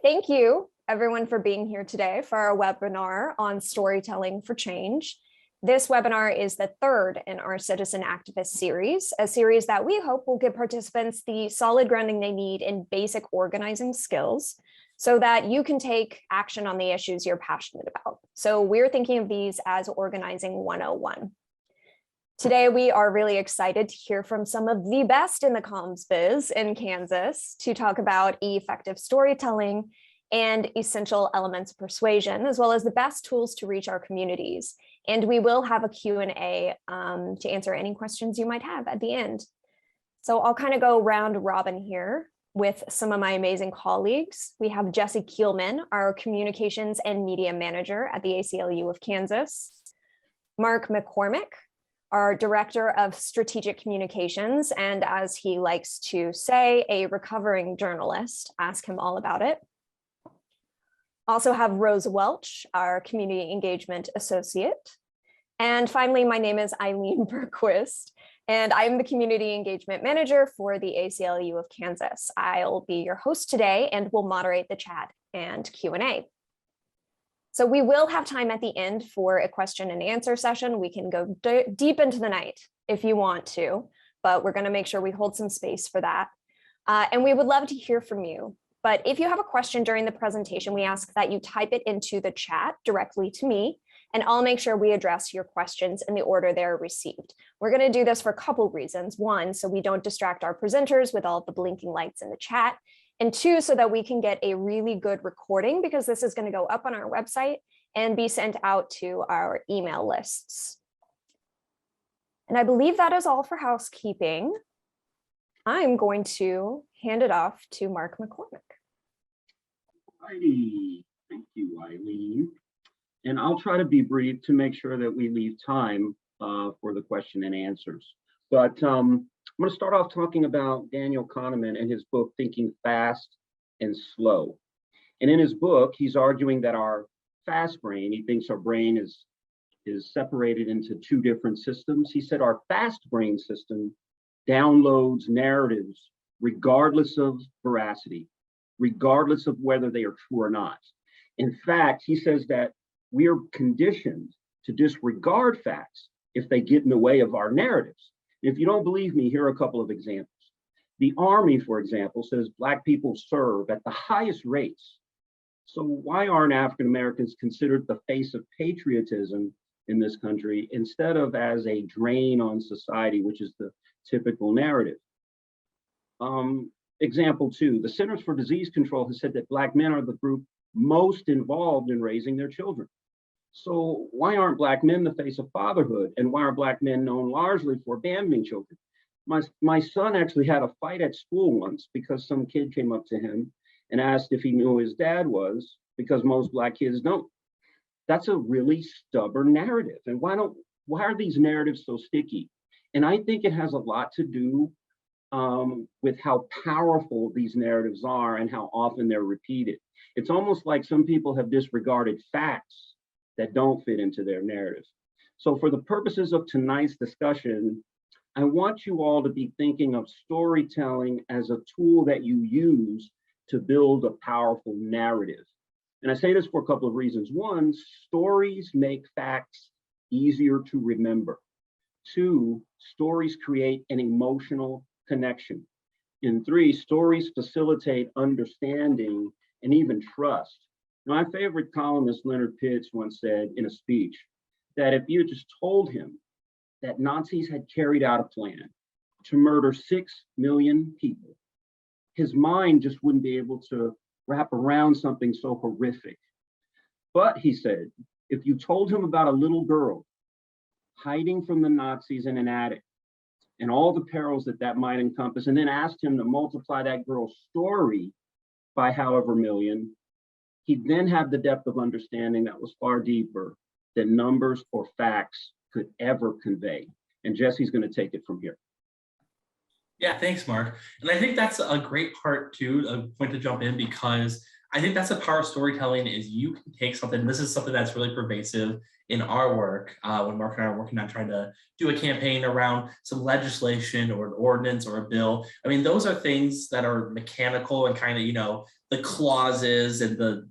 Thank you, everyone, for being here today for our webinar on storytelling for change. This webinar is the third in our Citizen Activist series, a series that we hope will give participants the solid grounding they need in basic organizing skills so that you can take action on the issues you're passionate about. So we're thinking of these as Organizing 101. Today, we are really excited to hear from some of the best in the comms biz in Kansas to talk about effective storytelling and essential elements of persuasion, as well as the best tools to reach our communities. And we will have a Q&A to answer any questions you might have at the end. So I'll kind of go round robin here with some of my amazing colleagues. We have Jesse Kielman, our Communications and Media Manager at the ACLU of Kansas. Mark McCormick, our Director of Strategic Communications, and as he likes to say, a recovering journalist. Ask him all about it. Also have Rose Welch, our Community Engagement Associate. And finally, my name is Eileen Berquist, and I'm the Community Engagement Manager for the ACLU of Kansas. I'll be your host today and will moderate the chat and Q&A. So we will have time at the end for a question and answer session. We can go deep into the night if you want to, but we're going to make sure we hold some space for that. And we would love to hear from you. But if you have a question during the presentation, we ask that you type it into the chat directly to me, and I'll make sure we address your questions in the order they're received. We're going to do this for a couple of reasons. One, so we don't distract our presenters with all of the blinking lights in the chat. And two, so that we can get a really good recording, because this is going to go up on our website and be sent out to our email lists. And I believe that is all for housekeeping. I'm going to hand it off to Mark McCormick. Alrighty, thank you, Eileen. And I'll try to be brief to make sure that we leave time for the question and answers. But I'm going to start off talking about Daniel Kahneman and his book, Thinking Fast and Slow. And in his book, he's arguing that our fast brain, he thinks our brain is separated into two different systems. He said our fast brain system downloads narratives regardless of veracity, regardless of whether they are true or not. In fact, he says that we are conditioned to disregard facts if they get in the way of our narratives. If you don't believe me, here are a couple of examples. The Army, for example, says Black people serve at the highest rates. So why aren't African Americans considered the face of patriotism in this country instead of as a drain on society, which is the typical narrative? Example two, the Centers for Disease Control has said that Black men are the group most involved in raising their children. So why aren't Black men the face of fatherhood? And why are Black men known largely for abandoning children? My son actually had a fight at school once because some kid came up to him and asked if he knew who his dad was, because most Black kids don't. That's a really stubborn narrative. And why are these narratives so sticky? And I think it has a lot to do with how powerful these narratives are and how often they're repeated. It's almost like some people have disregarded facts that don't fit into their narrative. So for the purposes of tonight's discussion, I want you all to be thinking of storytelling as a tool that you use to build a powerful narrative. And I say this for a couple of reasons. One, stories make facts easier to remember. Two, stories create an emotional connection. And three, stories facilitate understanding and even trust. My favorite columnist, Leonard Pitts, once said in a speech that if you had just told him that Nazis had carried out a plan to murder 6 million people, his mind just wouldn't be able to wrap around something so horrific. But he said, if you told him about a little girl hiding from the Nazis in an attic and all the perils that that might encompass, and then asked him to multiply that girl's story by however million, he'd then have the depth of understanding that was far deeper than numbers or facts could ever convey. And Jesse's going to take it from here. Yeah, thanks, Mark. And I think that's a great part too, a point to jump in, because I think that's the power of storytelling, is you can take something, this is something that's really pervasive in our work when Mark and I are working on trying to do a campaign around some legislation or an ordinance or a bill. I mean, those are things that are mechanical and kind of, you know, the clauses and the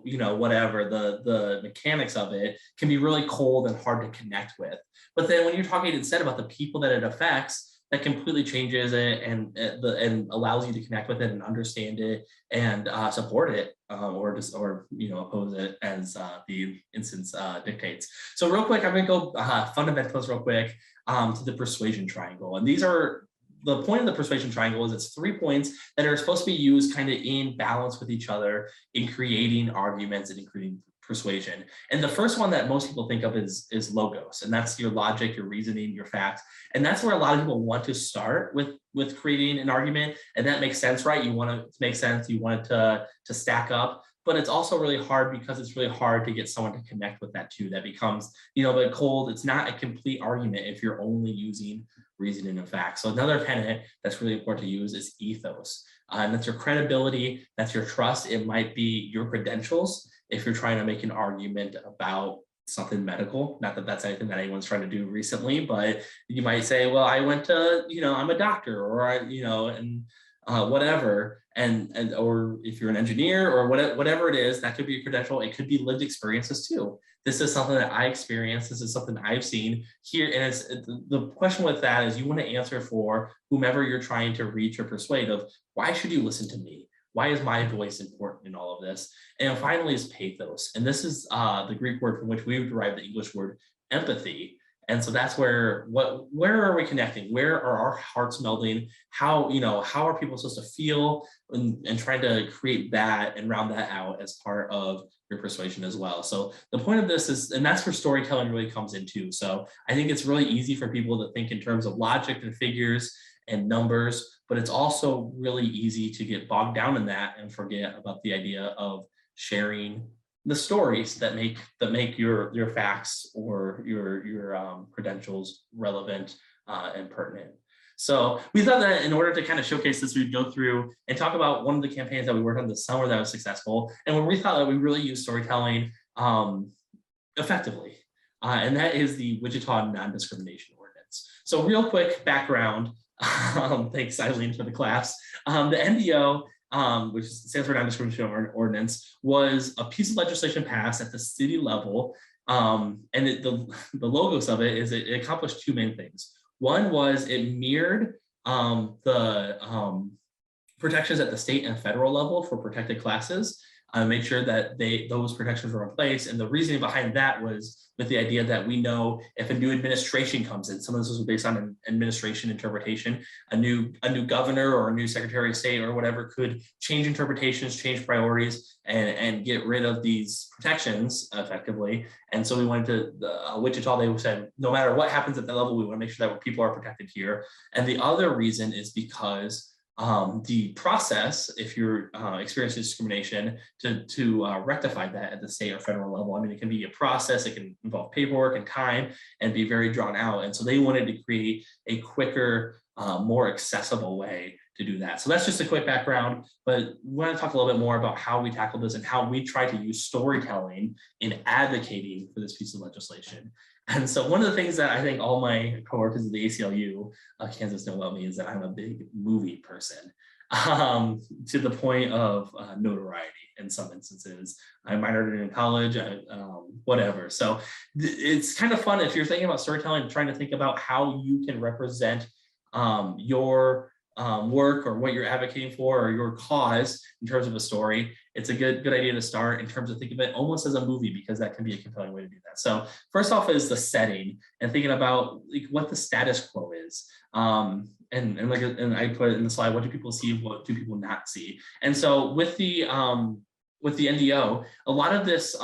you know, whatever, the mechanics of it can be really cold and hard to connect with. But then when you're talking instead about the people that it affects, that completely changes it and allows you to connect with it and understand it and support it or you know, oppose it as the instance dictates. So real quick, I'm going to go fundamentals real quick to the persuasion triangle, and these are the point of the persuasion triangle is it's 3 points that are supposed to be used kind of in balance with each other in creating arguments and in creating persuasion. And the first one that most people think of is logos, and that's your logic, your reasoning, your facts. And that's where a lot of people want to start with creating an argument. And that makes sense, right? You want it to make sense, you want it to stack up. But it's also really hard because it's really hard to get someone to connect with that too. That becomes, you know, but cold. It's not a complete argument if you're only using reasoning and facts. So another tenet that's really important to use is ethos. And that's your credibility, that's your trust. It might be your credentials if you're trying to make an argument about something medical. Not that that's anything that anyone's trying to do recently, but you might say, well, I went to, you know, I'm a doctor, or I, you know, and whatever, and or if you're an engineer or whatever it is, that could be a credential. It could be lived experiences too. This is something that I experienced. This is something I've seen here. And the question with that is you want to answer for whomever you're trying to reach or persuade of, why should you listen to me? Why is my voice important in all of this? And finally is pathos. And this is the Greek word from which we've derived the English word empathy. And so that's where are we connecting? Where are our hearts melding? How are people supposed to feel, and trying to create that and round that out as part of your persuasion as well. So the point of this is, and that's where storytelling really comes into. So I think it's really easy for people to think in terms of logic and figures and numbers, but it's also really easy to get bogged down in that and forget about the idea of sharing the stories that make your facts or your credentials relevant and pertinent. So we thought that in order to kind of showcase this, we'd go through and talk about one of the campaigns that we worked on this summer that was successful, and where we thought that we really used storytelling effectively, and that is the Wichita Non-Discrimination Ordinance. So real quick background, thanks Eileen for the class. The NDO, which stands for Non-Discrimination Ordinance, was a piece of legislation passed at the city level, and the logos of it is it accomplished two main things. One was it mirrored the protections at the state and federal level for protected classes, made sure that those protections were in place. And the reasoning behind that was with the idea that we know if a new administration comes in, some of this was based on an administration interpretation, a new governor or a new secretary of state or whatever could change interpretations, change priorities, and get rid of these protections effectively. And so we went to Wichita, they said, no matter what happens at that level, we want to make sure that people are protected here. And the other reason is because the process, if you're experiencing discrimination, to rectify that at the state or federal level, I mean, it can be a process, it can involve paperwork and time and be very drawn out. And so they wanted to create a quicker, more accessible way to do that. So that's just a quick background, but we want to talk a little bit more about how we tackled this and how we try to use storytelling in advocating for this piece of legislation. And so one of the things that I think all my coworkers at the ACLU of Kansas know about me is that I'm a big movie person, to the point of notoriety in some instances. I minored in college, whatever. So it's kind of fun if you're thinking about storytelling, trying to think about how you can represent your work or what you're advocating for or your cause in terms of a story. It's a good idea to start in terms of thinking of it almost as a movie, because that can be a compelling way to do that. So first off is the setting and thinking about like what the status quo is. And I put it in the slide, what do people see, what do people not see? And so with the NDO, a lot of this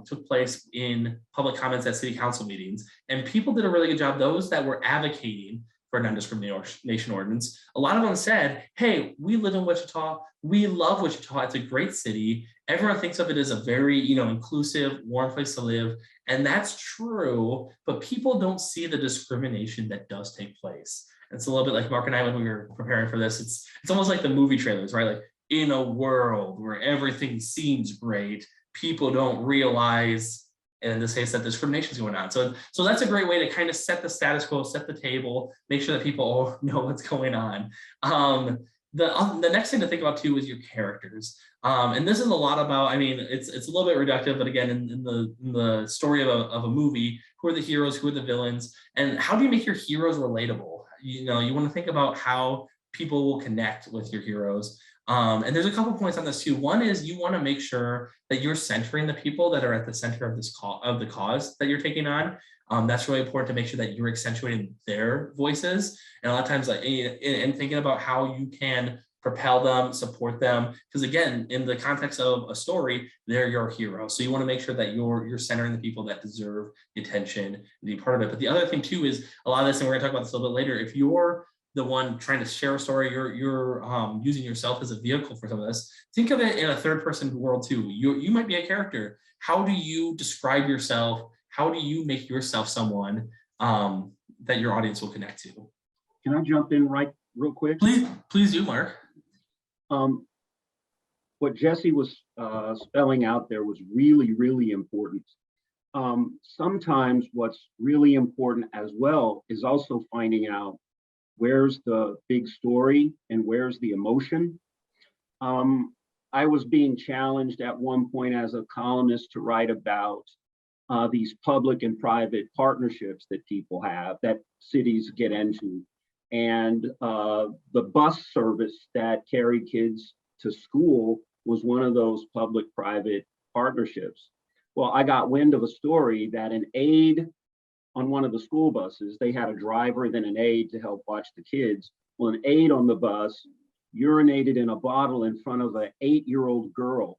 took place in public comments at city council meetings, and people did a really good job. Those that were advocating for a non-discrimination ordinance, a lot of them said, hey, we live in Wichita, we love Wichita, it's a great city, everyone thinks of it as a very inclusive, warm place to live, and that's true, but people don't see the discrimination that does take place. It's a little bit like Mark and I, when we were preparing for this, it's almost like the movie trailers, right? Like in a world where everything seems great, people don't realize, and in this case, that discrimination is going on. So that's a great way to kind of set the status quo, set the table, make sure that people all know what's going on. The next thing to think about too is your characters. And this is a lot about, I mean, it's a little bit reductive, but again, in the story of a movie, who are the heroes, who are the villains, and how do you make your heroes relatable? You know, you want to think about how people will connect with your heroes. And there's a couple points on this too. One is you want to make sure that you're centering the people that are at the center of this the cause that you're taking on. That's really important to make sure that you're accentuating their voices. And a lot of times, like, and thinking about how you can propel them, support them, because again, in the context of a story, they're your hero. So you want to make sure that you're centering the people that deserve the attention and be part of it. But the other thing too is a lot of this, and we're going to talk about this a little bit later, if you're the one trying to share a story, you're using yourself as a vehicle for some of this. Think of it in a third person world too. You might be a character. How do you describe yourself? How do you make yourself someone that your audience will connect to? Can I jump in real quick? Please do, Mark. What Jesse was spelling out there was really, really important. Sometimes what's really important as well is also finding out where's the big story and where's the emotion. I was being challenged at one point as a columnist to write about these public and private partnerships that people have, that cities get into. And the bus service that carried kids to school was one of those public-private partnerships. Well, I got wind of a story that an aide on one of the school buses, they had a driver, then an aide to help watch the kids. Well, an aide on the bus urinated in a bottle in front of an 8-year-old girl,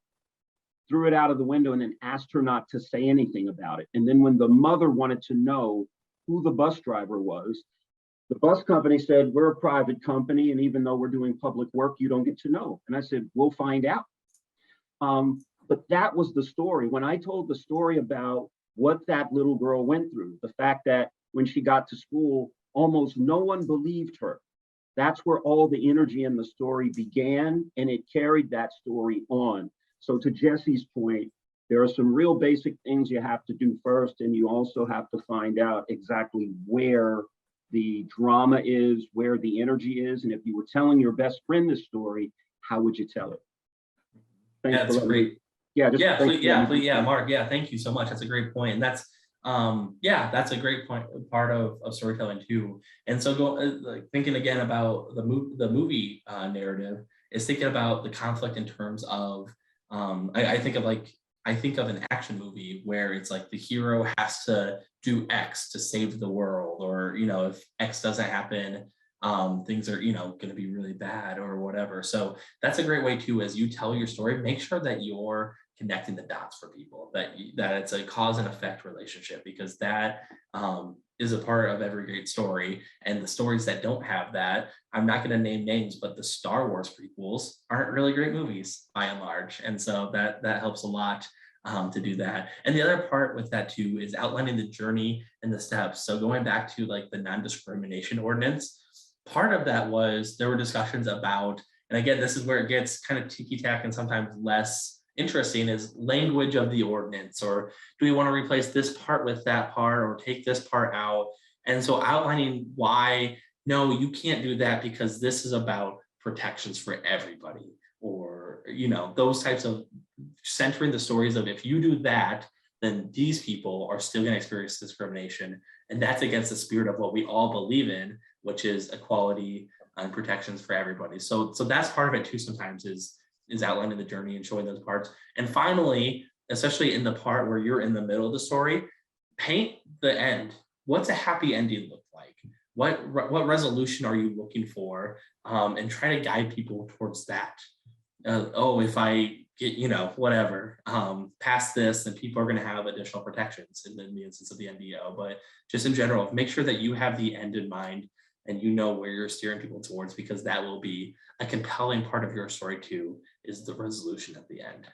threw it out of the window, and then asked her not to say anything about it. And then when the mother wanted to know who the bus driver was, the bus company said, we're a private company, and even though we're doing public work, you don't get to know. And I said, we'll find out. But that was the story. When I told the story about what that little girl went through, the fact that when she got to school, almost no one believed her. That's where all the energy in the story began, and it carried that story on. So to Jesse's point, there are some real basic things you have to do first, and you also have to find out exactly where the drama is, where the energy is. And if you were telling your best friend this story, how would you tell it? Thanks. Yeah, that's great. Yeah, Mark. Yeah, thank you so much. That's a great point. And that's that's a great part of storytelling too. And so thinking again about the movie narrative is thinking about the conflict in terms of I think of an action movie where it's like the hero has to do X to save the world, or if X doesn't happen, things are going to be really bad or whatever. So that's a great way too, as you tell your story, make sure that you're connecting the dots for people, that it's a cause and effect relationship, because that is a part of every great story. And the stories that don't have that, I'm not going to name names, but the Star Wars prequels aren't really great movies by and large. And so that helps a lot to do that. And the other part with that too is outlining the journey and the steps. So going back to like the non-discrimination ordinance, part of that was there were discussions about, and again, this is where it gets kind of ticky-tack and sometimes less interesting, is language of the ordinance, or do we want to replace this part with that part, or take this part out? And so outlining why, no, you can't do that because this is about protections for everybody, or those types of centering the stories of, if you do that, then these people are still going to experience discrimination, and that's against the spirit of what we all believe in, which is equality and protections for everybody. So that's part of it too. Sometimes is outlining the journey and showing those parts. And finally, especially in the part where you're in the middle of the story, paint the end. What's a happy ending look like? What resolution are you looking for? And try to guide people towards that. If I get, whatever, past this, then people are going to have additional protections in the instance of the NDO. But just in general, make sure that you have the end in mind and where you're steering people towards, because that will be a compelling part of your story too, is the resolution at the end.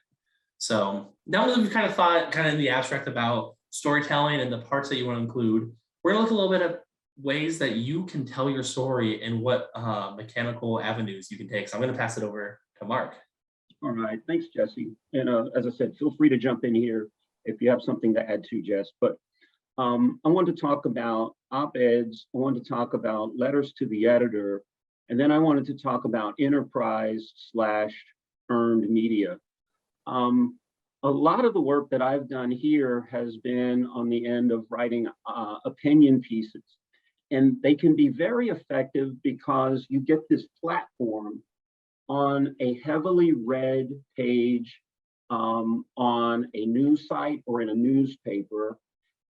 So now that we've kind of thought in the abstract about storytelling and the parts that you want to include, we're going to look a little bit at ways that you can tell your story and what mechanical avenues you can take. So I'm going to pass it over to Mark. All right, thanks, Jesse. And as I said, feel free to jump in here if you have something to add to, Jess. But I want to talk about op-eds. I want to talk about letters to the editor. And then I wanted to talk about enterprise/earned media. A lot of the work that I've done here has been on the end of writing opinion pieces. And they can be very effective because you get this platform on a heavily read page on a news site or in a newspaper.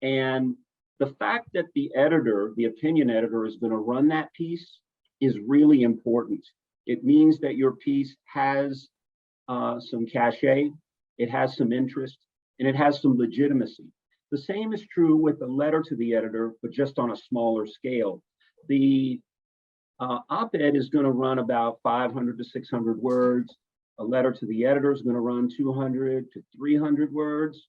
And the fact that the editor, the opinion editor, is going to run that piece is really important. It means that your piece has some cachet, it has some interest, and it has some legitimacy. The same is true with a letter to the editor, but just on a smaller scale. The op-ed is going to run about 500 to 600 words. A letter to the editor is going to run 200 to 300 words.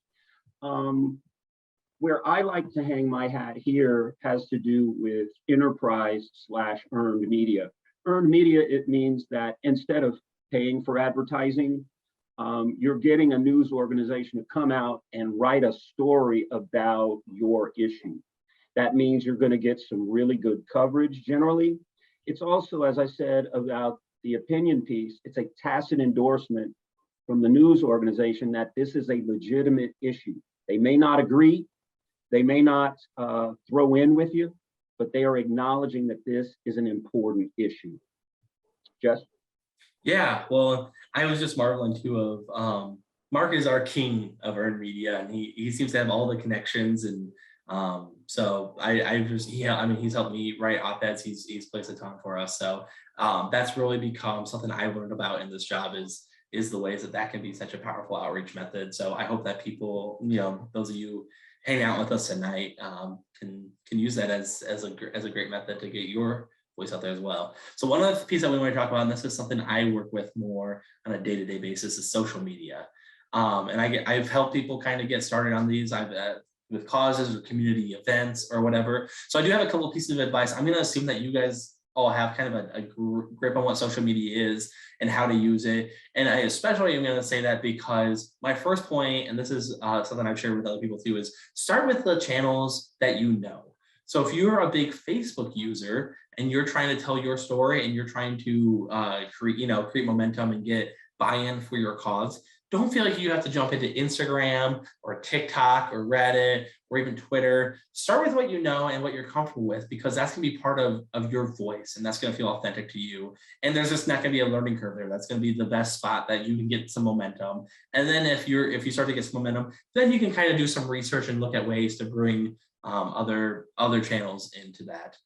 Where I like to hang my hat here has to do with enterprise/earned media. Earned media, it means that instead of paying for advertising, you're getting a news organization to come out and write a story about your issue. That means you're going to get some really good coverage generally. It's also, as I said, about the opinion piece, it's a tacit endorsement from the news organization that this is a legitimate issue. They may not agree, they may not throw in with you, but they are acknowledging that this is an important issue. Jess? Yeah, well, I was just marveling too of Mark is our king of earned media, and he seems to have all the connections, and so I just I mean he's helped me write op-eds. He's placed a ton for us, so that's really become something I learned about in this job is the ways that can be such a powerful outreach method. So I hope that people, those of you hanging out with us tonight, can use that as a great method to get your voice out there as well. So one of the pieces that we want to talk about, and this is something I work with more on a day-to-day basis, is social media. And I've helped people kind of get started on these. With causes or community events or whatever. So I do have a couple of pieces of advice. I'm going to assume that you guys all have kind of a grip on what social media is and how to use it. And I especially am going to say that because my first point, and this is something I've shared with other people too, is start with the channels that you know. So if you're a big Facebook user and you're trying to tell your story and you're trying to create momentum and get buy-in for your cause, don't feel like you have to jump into Instagram or TikTok or Reddit or even Twitter. Start with what you know and what you're comfortable with, because that's going to be part of your voice and that's going to feel authentic to you. And there's just not going to be a learning curve there. That's going to be the best spot that you can get some momentum. And then if you start to get some momentum, then you can kind of do some research and look at ways to bring other channels into that.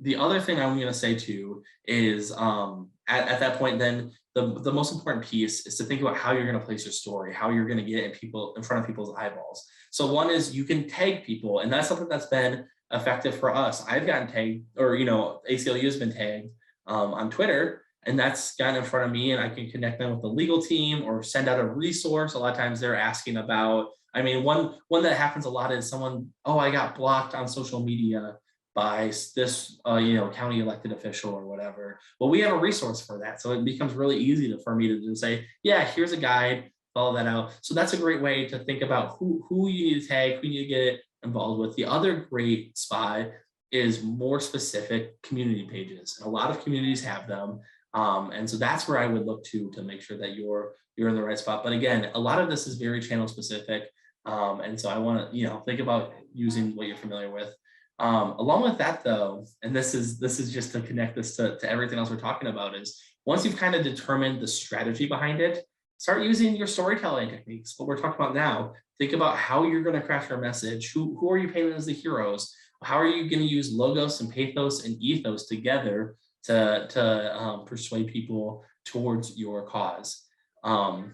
The other thing I'm going to say too is at that point, then the most important piece is to think about how you're going to place your story, how you're going to get in front of people's eyeballs. So one is you can tag people, and that's something that's been effective for us. I've gotten tagged, or ACLU has been tagged on Twitter, and that's gotten in front of me, and I can connect them with the legal team or send out a resource. A lot of times they're asking about, one that happens a lot is someone, I got blocked on social media by this county elected official or whatever. Well, we have a resource for that. So it becomes really easy for me to just say, yeah, here's a guide, follow that out. So that's a great way to think about who you need to tag, who you need to get involved with. The other great spot is more specific community pages. And a lot of communities have them. And so that's where I would look to make sure that you're in the right spot. But again, a lot of this is very channel specific. And so I want to, think about using what you're familiar with. Along with that though, and this is just to connect this to everything else we're talking about, is once you've kind of determined the strategy behind it, start using your storytelling techniques, what we're talking about now. Think about how you're going to craft your message. Who are you painting as the heroes? How are you going to use logos and pathos and ethos together to persuade people towards your cause? And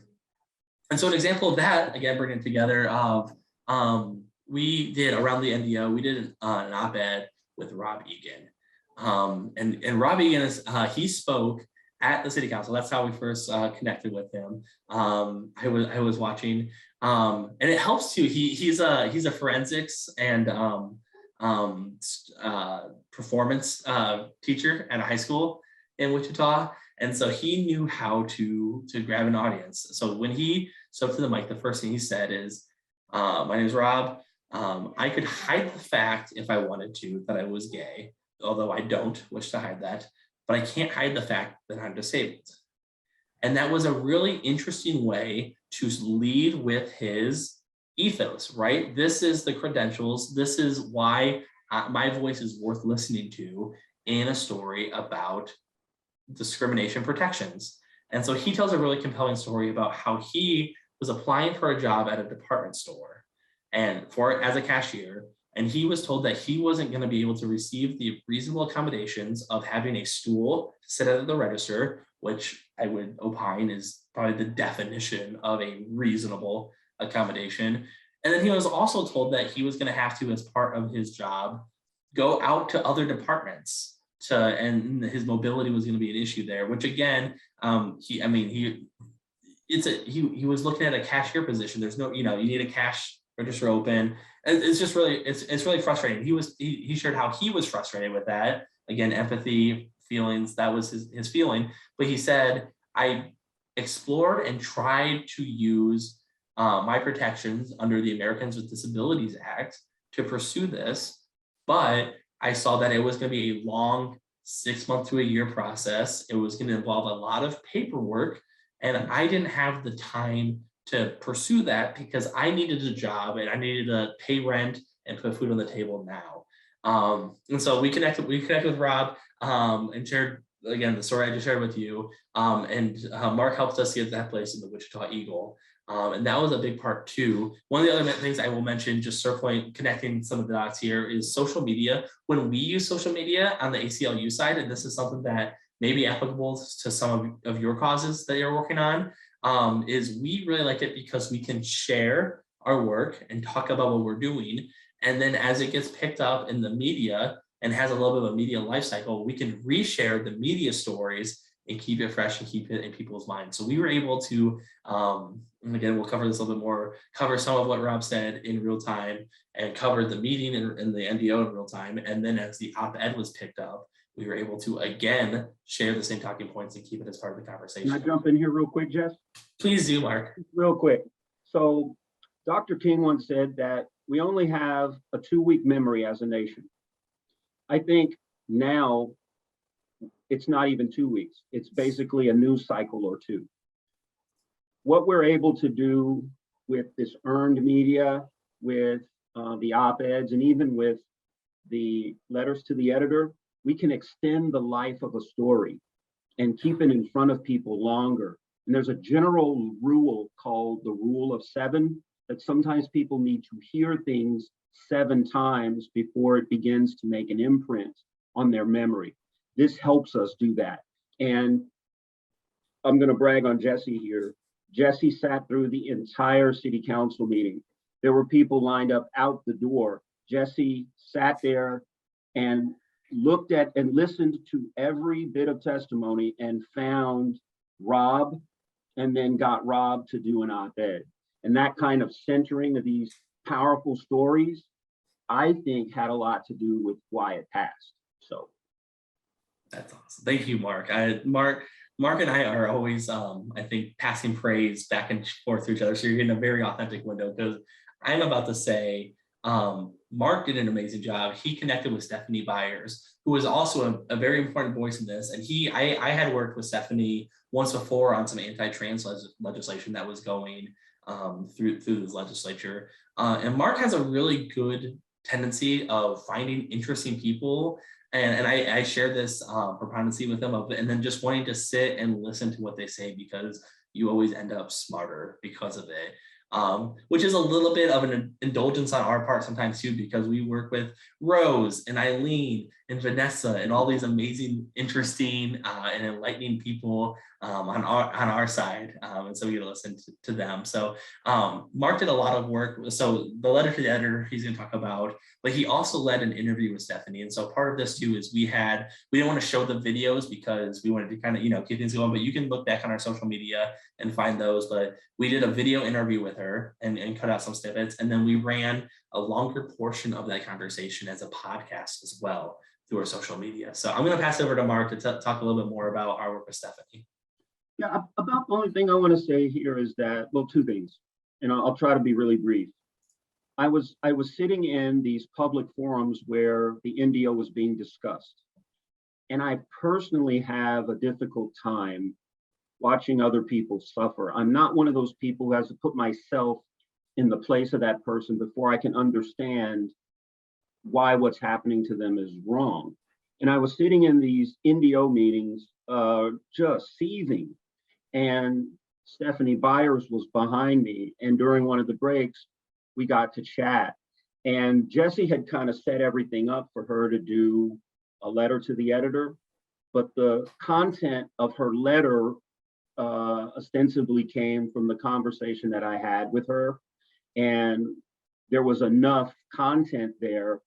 so an example of that, again, bringing it together of, we did around the NDO, we did an op-ed with Rob Egan. And Rob Egan he spoke at the city council. That's how we first connected with him. I was watching, and it helps too. He's a forensics and performance teacher at a high school in Wichita. And so he knew how to grab an audience. So when he spoke to the mic, the first thing he said is, my name is Rob. I could hide the fact if I wanted to that I was gay, although I don't wish to hide that, but I can't hide the fact that I'm disabled. And that was a really interesting way to lead with his ethos, right? This is the credentials. This is why my voice is worth listening to in a story about discrimination protections. And so he tells a really compelling story about how he was applying for a job at a department store and as a cashier. And he was told that he wasn't going to be able to receive the reasonable accommodations of having a stool to sit at the register, which I would opine is probably the definition of a reasonable accommodation. And then he was also told that he was going to have to, as part of his job, go out to other departments and his mobility was going to be an issue there, which again, he was looking at a cashier position. There's no, you need a cash register open. And it's just really, it's really frustrating. He shared how he was frustrated with that. Again, empathy, feelings, that was his feeling. But he said, I explored and tried to use my protections under the Americans with Disabilities Act to pursue this, but I saw that it was going to be a long 6 month to a year process. It was going to involve a lot of paperwork, and I didn't have the time to pursue that because I needed a job and I needed to pay rent and put food on the table now. And so we connected with Rob and shared, again, the story I just shared with you. And Mark helped us get that place in the Wichita Eagle. And that was a big part too. One of the other things I will mention, just connecting some of the dots here, is social media. When we use social media on the ACLU side, and this is something that may be applicable to some of your causes that you're working on, is we really like it because we can share our work and talk about what we're doing. And then as it gets picked up in the media and has a little bit of a media life cycle, we can reshare the media stories and keep it fresh and keep it in people's minds. So we were able to, and again, we'll cover this a little bit more, cover some of what Rob said in real time and cover the meeting and the NDO in real time. And then as the op-ed was picked up, we were able to, again, share the same talking points and keep it as part of the conversation. Can I jump in here real quick, Jess? Please do, Mark. Real quick. So Dr. King once said that we only have a 2-week memory as a nation. I think now it's not even 2 weeks. It's basically a news cycle or two. What we're able to do with this earned media, with the op-eds, and even with the letters to the editor, we can extend the life of a story and keep it in front of people longer. And there's a general rule called the rule of 7, that sometimes people need to hear things 7 times before it begins to make an imprint on their memory. This helps us do that. And I'm going to brag on Jesse here. Jesse sat through the entire city council meeting. There were people lined up out the door. Jesse sat there and looked at and listened to every bit of testimony and found Rob, and then got Rob to do an op-ed. And that kind of centering of these powerful stories, I think, had a lot to do with why it passed. So that's awesome. Thank you, Mark. Mark and I are always, I think, passing praise back and forth to each other. So you're getting a very authentic window, because I'm about to say, Mark did an amazing job. He connected with Stephanie Byers, who was also a very important voice in this. And I had worked with Stephanie once before on some anti-trans legislation that was going through this legislature. And Mark has a really good tendency of finding interesting people. And I share this proponency with them and then just wanting to sit and listen to what they say, because you always end up smarter because of it. Which is a little bit of an indulgence on our part sometimes too, because we work with Rose and Eileen and Vanessa and all these amazing, interesting and enlightening people on our side. And so we get to listen to them. So Mark did a lot of work. So the letter to the editor he's going to talk about, but he also led an interview with Stephanie. And so part of this too is we didn't want to show the videos because we wanted to kind of, keep things going, but you can look back on our social media and find those. But we did a video interview with her and cut out some snippets. And then we ran a longer portion of that conversation as a podcast as well through our social media. So I'm going to pass it over to Mark to talk a little bit more about our work with Stephanie. Yeah, about the only thing I want to say here is that, well, two things, and I'll try to be really brief. I was sitting in these public forums where the NDO was being discussed, and I personally have a difficult time watching other people suffer. I'm not one of those people who has to put myself in the place of that person before I can understand why what's happening to them is wrong. And I was sitting in these NDO meetings, just seething, and Stephanie Byers was behind me. And during one of the breaks, we got to chat. And Jesse had kind of set everything up for her to do a letter to the editor, but the content of her letter ostensibly came from the conversation that I had with her. And there was enough content there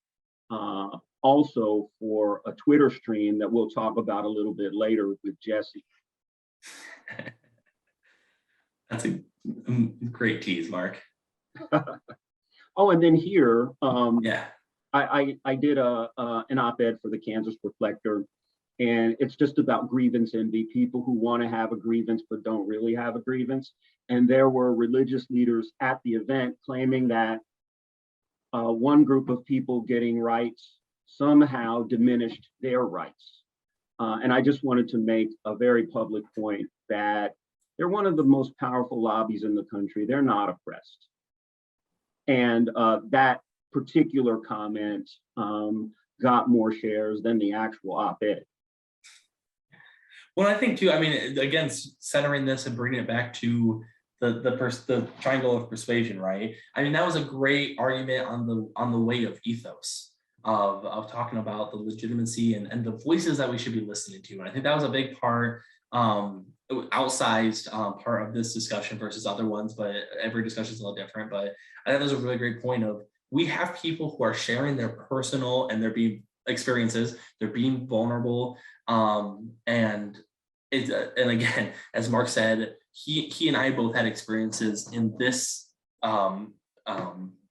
also for a Twitter stream that we'll talk about a little bit later with Jesse. That's a great tease, Mark. Oh, and then here, yeah, I did an op-ed for the Kansas Reflector, and it's just about grievance envy, people who want to have a grievance but don't really have a grievance. And there were religious leaders at the event claiming that one group of people getting rights somehow diminished their rights. And I just wanted to make a very public point that they're one of the most powerful lobbies in the country. They're not oppressed. And that particular comment got more shares than the actual op-ed. Well, I think too, I mean, again, centering this and bringing it back to the triangle of persuasion, right? I mean, that was a great argument on the way of ethos, of talking about the legitimacy and the voices that we should be listening to. And I think that was a big part, outsized part of this discussion versus other ones, but every discussion is a little different. But I think that was a really great point of, we have people who are sharing their personal and their experiences, they're being vulnerable. And again, as Mark said, he and I both had experiences in this oh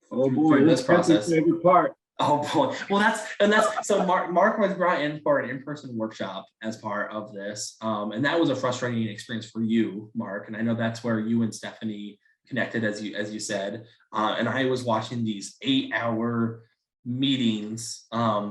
boy, this process. Favorite part. Oh boy. Well, that's so Mark was brought in for an in-person workshop as part of this. And that was a frustrating experience for you, Mark. And I know that's where you and Stephanie connected, as you said. And I was watching these 8-hour meetings,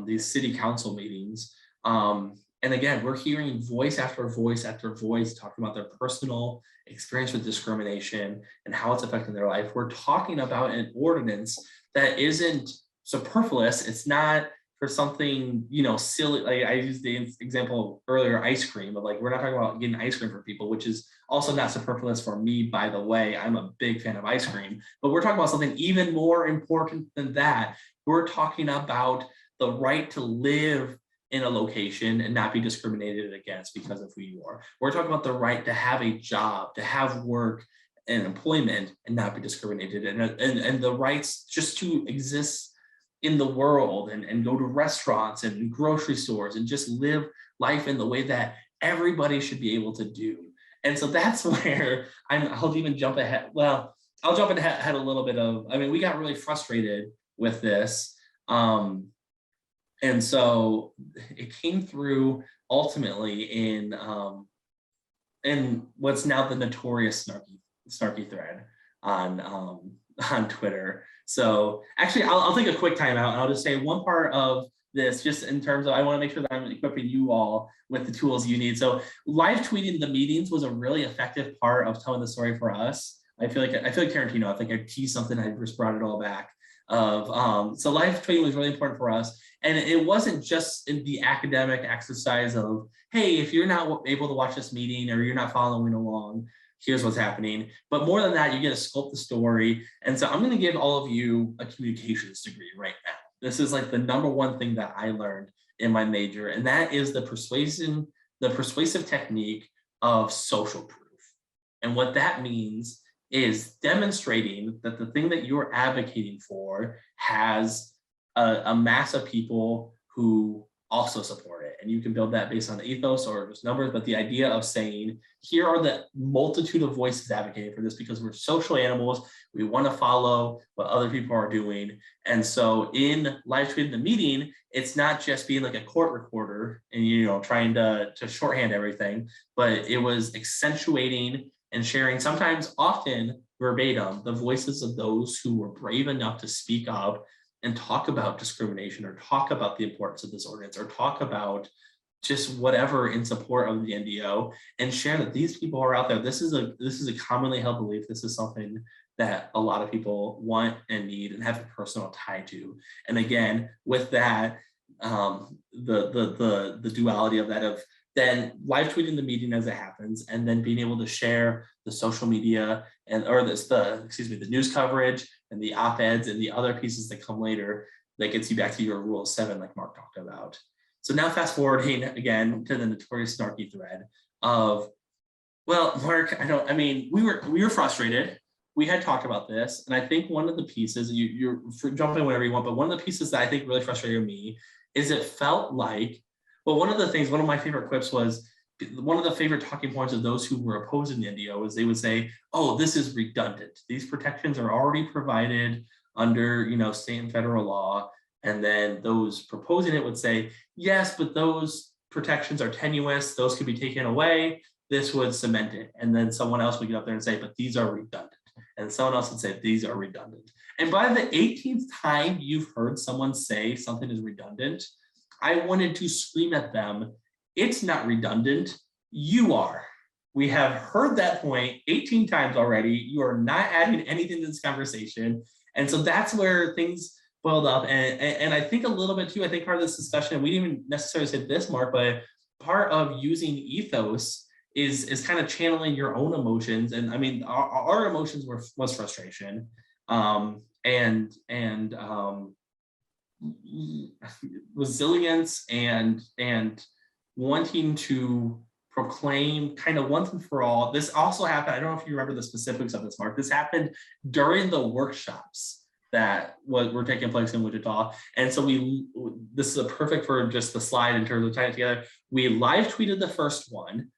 these city council meetings. And again, we're hearing voice after voice after voice talking about their personal experience with discrimination and how it's affecting their life. We're talking about an ordinance that isn't superfluous. It's not for something, silly. Like I used the example earlier, ice cream, but like, we're not talking about getting ice cream for people, which is also not superfluous for me, by the way. I'm a big fan of ice cream, but we're talking about something even more important than that. We're talking about the right to live in a location and not be discriminated against because of who you are. We're talking about the right to have a job, to have work and employment and not be discriminated, and the rights just to exist in the world and go to restaurants and grocery stores and just live life in the way that everybody should be able to do. And so that's where I'll even jump ahead. Well, I'll jump ahead a little bit of, I mean, we got really frustrated with this. And so it came through ultimately in what's now the notorious snarky thread on Twitter. So actually, I'll take a quick time out and I'll just say one part of this, just in terms of, I want to make sure that I'm equipping you all with the tools you need. So live tweeting the meetings was a really effective part of telling the story for us. I feel like Tarantino, I think I teased something, I just brought it all back. So live tweeting was really important for us. And it wasn't just in the academic exercise of, hey, if you're not able to watch this meeting or you're not following along, here's what's happening. But more than that, you get to sculpt the story. And so I'm going to give all of you a communications degree right now. This is like the number one thing that I learned in my major, and that is the persuasive technique of social proof. And what that means is demonstrating that the thing that you're advocating for has a mass of people who also support it. And you can build that based on ethos or just numbers, but the idea of saying, here are the multitude of voices advocating for this because we're social animals. We want to follow what other people are doing. And so in live tweeting the meeting, it's not just being like a court recorder and, you know, trying to shorthand everything, but it was accentuating and sharing, sometimes often verbatim, the voices of those who were brave enough to speak up and talk about discrimination, or talk about the importance of this ordinance, or talk about just whatever in support of the NDO, and share that these people are out there. This is a commonly held belief. This is something that a lot of people want and need and have a personal tie to. And again, with that, the duality of that, of then live tweeting the meeting as it happens, and then being able to share the social media and the news coverage and the op-eds and the other pieces that come later, that gets you back to your rule 7, like Mark talked about. So now fast forwarding again to the notorious snarky thread of, well, Mark, we were frustrated. We had talked about this, and I think one of the pieces, you're jumping whenever you want, but one of the pieces that I think really frustrated me is it felt like, well, one of my favorite quips was, one of the favorite talking points of those who were opposing the NDO was they would say, oh, this is redundant. These protections are already provided under, you know, state and federal law. And then those proposing it would say, yes, but those protections are tenuous. Those could be taken away. This would cement it. And then someone else would get up there and say, but these are redundant. And someone else would say, these are redundant. And by the 18th time you've heard someone say something is redundant, I wanted to scream at them, it's not redundant, you are. We have heard that point 18 times already. You are not adding anything to this conversation. And so that's where things boiled up. And I think a little bit too, I think part of this discussion, we didn't even necessarily say this, Mark, but part of using Ethos is kind of channeling your own emotions. And I mean, our emotions was frustration and resilience and wanting to proclaim kind of once and for all. This also happened, I don't know if you remember the specifics of this, Mark, this happened during the workshops that were taking place in Wichita. And so this is a perfect for just the slide in terms of tying it together. We live tweeted the first one,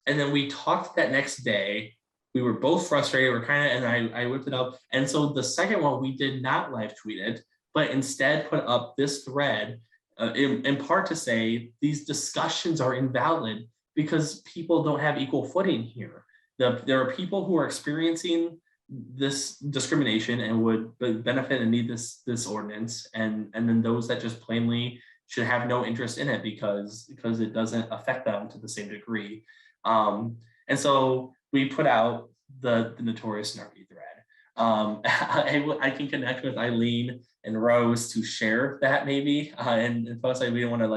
and then we talked that next day. We were both frustrated, and I whipped it up. And so the second one, we did not live tweet it, but instead put up this thread in part to say these discussions are invalid because people don't have equal footing here. There are people who are experiencing this discrimination and would benefit and need this ordinance, and then those that just plainly should have no interest in it because it doesn't affect them to the same degree. And so we put out the notorious snarky thread. I can connect with Eileen and Rose to share that maybe, and plus we don't want to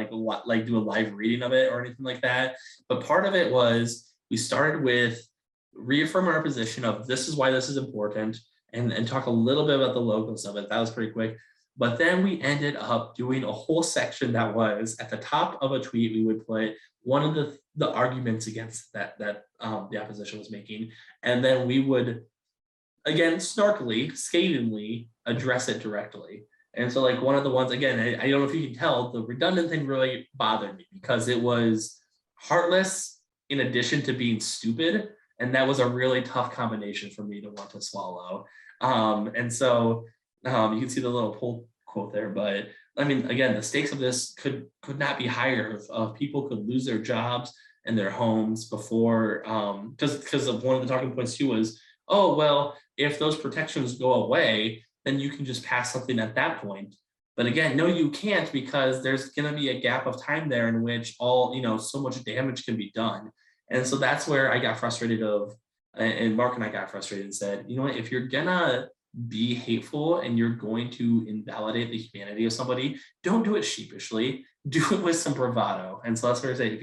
like do a live reading of it or anything like that. But part of it was we started with reaffirming our position of this is why this is important, and talk a little bit about the logos of it. That was pretty quick. But then we ended up doing a whole section that was at the top of a tweet. We would put one of the arguments against that the opposition was making, and then we would, again, snarkily, scathingly address it directly. And so like one of the ones, again, I don't know if you can tell, the redundant thing really bothered me because it was heartless in addition to being stupid. And that was a really tough combination for me to want to swallow. And so you can see the little pull quote there, but I mean, again, the stakes of this could not be higher. If people could lose their jobs and their homes before, because of one of the talking points too was, oh, well, if those protections go away, then you can just pass something at that point. But again, no, you can't, because there's going to be a gap of time there in which so much damage can be done. And so that's where I got frustrated and Mark and I got frustrated and said, you know what, if you're gonna be hateful and you're going to invalidate the humanity of somebody, don't do it sheepishly, do it with some bravado. And so that's where I say, if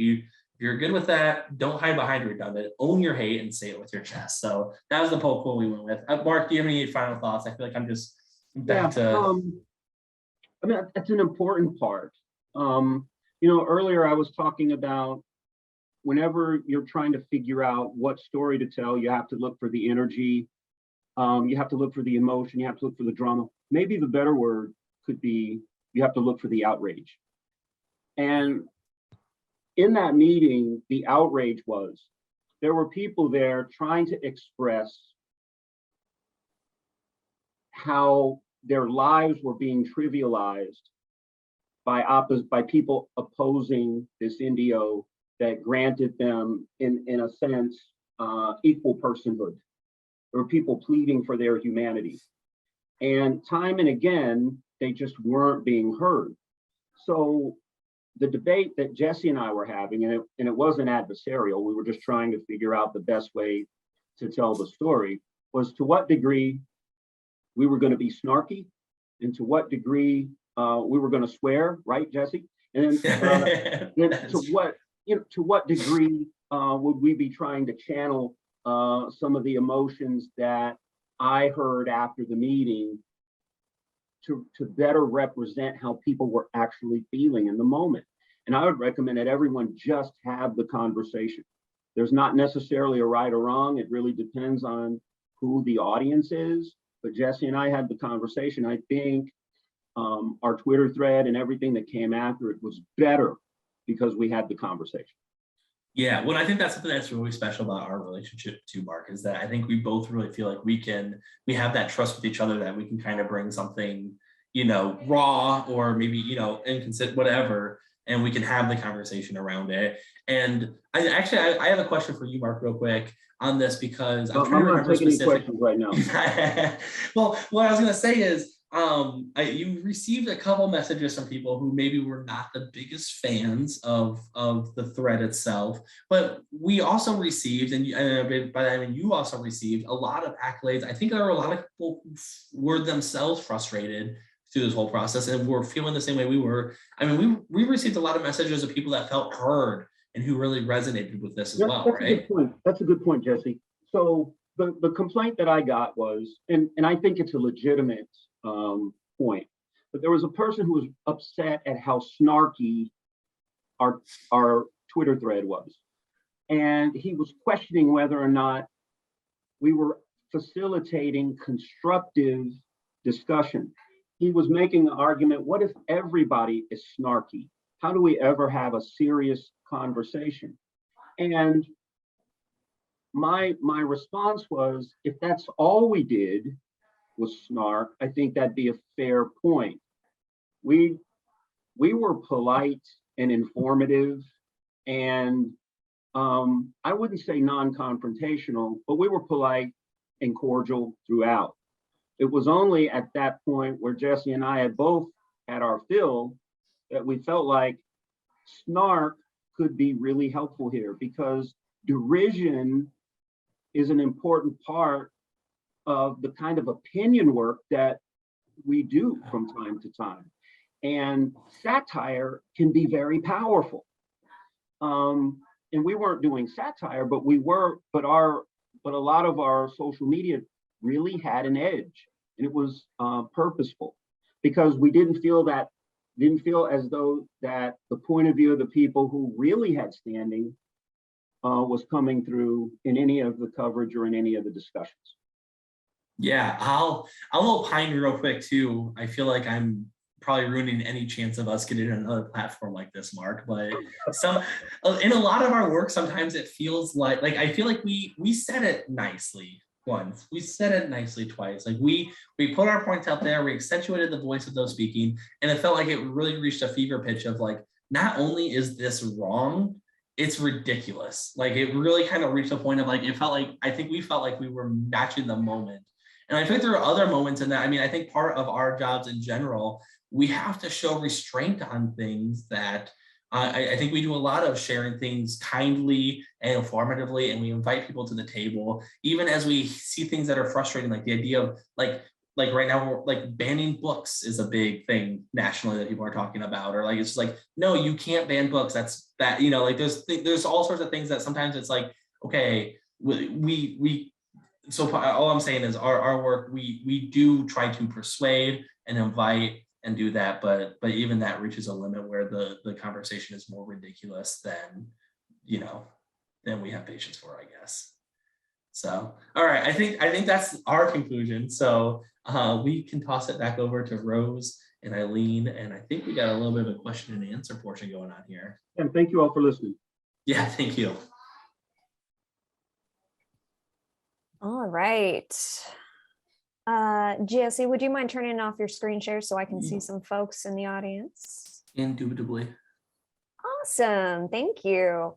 you're good with that, don't hide behind redundant, own your hate and say it with your chest. So that was the poll quote we went with. Mark, do you have any final thoughts? I feel like I'm just back to... I mean, that's an important part. Earlier I was talking about whenever you're trying to figure out what story to tell, you have to look for the energy, you have to look for the emotion, you have to look for the drama. Maybe the better word could be you have to look for the outrage. And in that meeting, the outrage was there were people there trying to express how their lives were being trivialized by people opposing this NDO that granted them, in a sense, equal personhood. There were people pleading for their humanity. And time and again, they just weren't being heard. So the debate that Jesse and I were having, and it wasn't adversarial, we were just trying to figure out the best way to tell the story, was to what degree we were going to be snarky and to what degree we were going to swear, right, Jesse? And then to what degree would we be trying to channel some of the emotions that I heard after the meeting to better represent how people were actually feeling in the moment. And I would recommend that everyone just have the conversation. There's not necessarily a right or wrong. It really depends on who the audience is. But Jesse and I had the conversation. I think our Twitter thread and everything that came after it was better because we had the conversation. Yeah, well, I think that's something that's really special about our relationship too, Mark, is that I think we both really feel like we have that trust with each other that we can kind of bring something, raw or maybe, inconsistent, whatever, and we can have the conversation around it. And I have a question for you, Mark, real quick on this, because I'm trying to remember specific questions right now. Well, what I was going to say is, you received a couple messages from people who maybe were not the biggest fans of the thread itself, but we also received, and by that I mean you also received, a lot of accolades. I think there were a lot of people who were themselves frustrated through this whole process and were feeling the same way we were. I mean, we received a lot of messages of people that felt heard and who really resonated with this as well, that's right? A good point. That's a good point, Jesse. So the complaint that I got was, and I think it's a legitimate point, but there was a person who was upset at how snarky our Twitter thread was. And he was questioning whether or not we were facilitating constructive discussion. He was making the argument, what if everybody is snarky? How do we ever have a serious conversation? And my response was, if that's all we did was snark, I think that'd be a fair point. We were polite and informative, and I wouldn't say non-confrontational, but we were polite and cordial throughout. It was only at that point where Jesse and I had both had our fill that we felt like snark could be really helpful here, because derision is an important part of the kind of opinion work that we do from time to time. And satire can be very powerful. And we weren't doing satire, but a lot of our social media really had an edge, and it was purposeful, because we didn't feel as though that the point of view of the people who really had standing was coming through in any of the coverage or in any of the discussions. Yeah, I'll opine real quick too. I feel like I'm probably ruining any chance of us getting another platform like this, Mark. But in a lot of our work, sometimes it feels like I feel like we said it nicely once, we said it nicely twice. Like we put our points out there, we accentuated the voice of those speaking, and it felt like it really reached a fever pitch of like, not only is this wrong, it's ridiculous. Like it really kind of reached a point of like, I think we felt like we were matching the moment. And I think there are other moments in that. I mean, I think part of our jobs in general, we have to show restraint on things that I think we do a lot of sharing things kindly and informatively, and we invite people to the table, even as we see things that are frustrating, like the idea of like right now, like banning books is a big thing nationally that people are talking about, or like, it's just like, no, you can't ban books. That's that, like there's all sorts of things that sometimes it's like, okay, so all I'm saying is our work, we do try to persuade and invite and do that, but even that reaches a limit where the conversation is more ridiculous than we have patience for, I guess. So, all right, I think that's our conclusion. So we can toss it back over to Rose and Eileen, and I think we got a little bit of a question and answer portion going on here. And thank you all for listening. Yeah, thank you. All right. Jesse, would you mind turning off your screen share so I can see some folks in the audience? Indubitably. Awesome, thank you.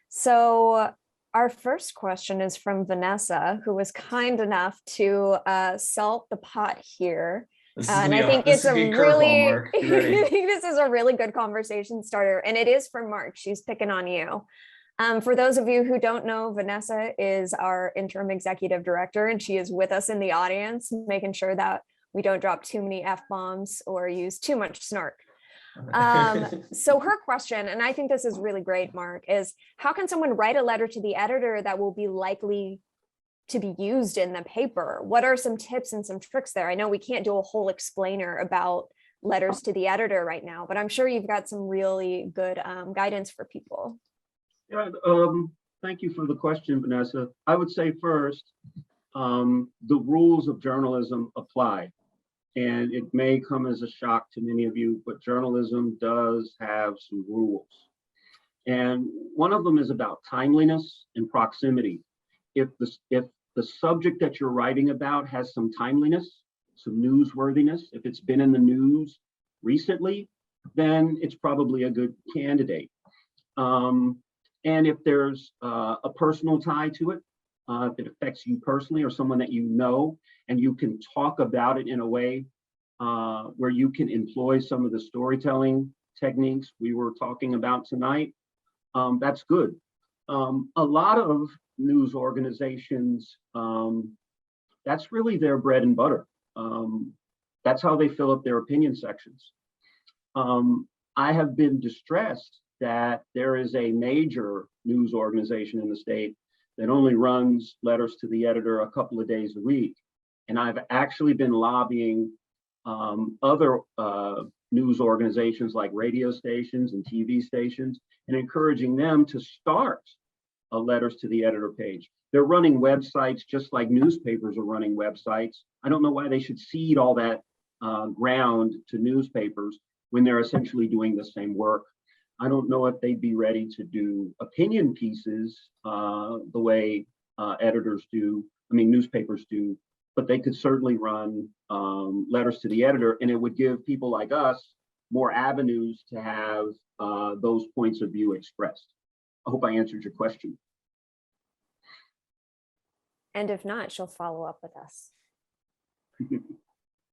So our first question is from Vanessa, who was kind enough to salt the pot here. And I think it's a really, I think this is a really good conversation starter, and it is for Mark. She's picking on you. For those of you who don't know, Vanessa is our interim executive director, and she is with us in the audience, making sure that we don't drop too many F-bombs or use too much snark. So her question, and I think this is really great, Mark, is how can someone write a letter to the editor that will be likely to be used in the paper? What are some tips and some tricks there? I know we can't do a whole explainer about letters to the editor right now, but I'm sure you've got some really good guidance for people. Yeah, thank you for the question, Vanessa. I would say first, the rules of journalism apply. And it may come as a shock to many of you, but journalism does have some rules. And one of them is about timeliness and proximity. If the subject that you're writing about has some timeliness, some newsworthiness, if it's been in the news recently, then it's probably a good candidate. And if there's a personal tie to it, if it affects you personally or someone that you know, and you can talk about it in a way where you can employ some of the storytelling techniques we were talking about tonight, that's good. A lot of news organizations, that's really their bread and butter. That's how they fill up their opinion sections. I have been distressed that there is a major news organization in the state that only runs letters to the editor a couple of days a week. And I've actually been lobbying other news organizations like radio stations and TV stations and encouraging them to start a letters to the editor page. They're running websites just like newspapers are running websites. I don't know why they should cede all that ground to newspapers when they're essentially doing the same work. I don't know if they'd be ready to do opinion pieces the way editors do, newspapers do, but they could certainly run letters to the editor, and it would give people like us more avenues to have those points of view expressed. I hope I answered your question. And if not, she'll follow up with us.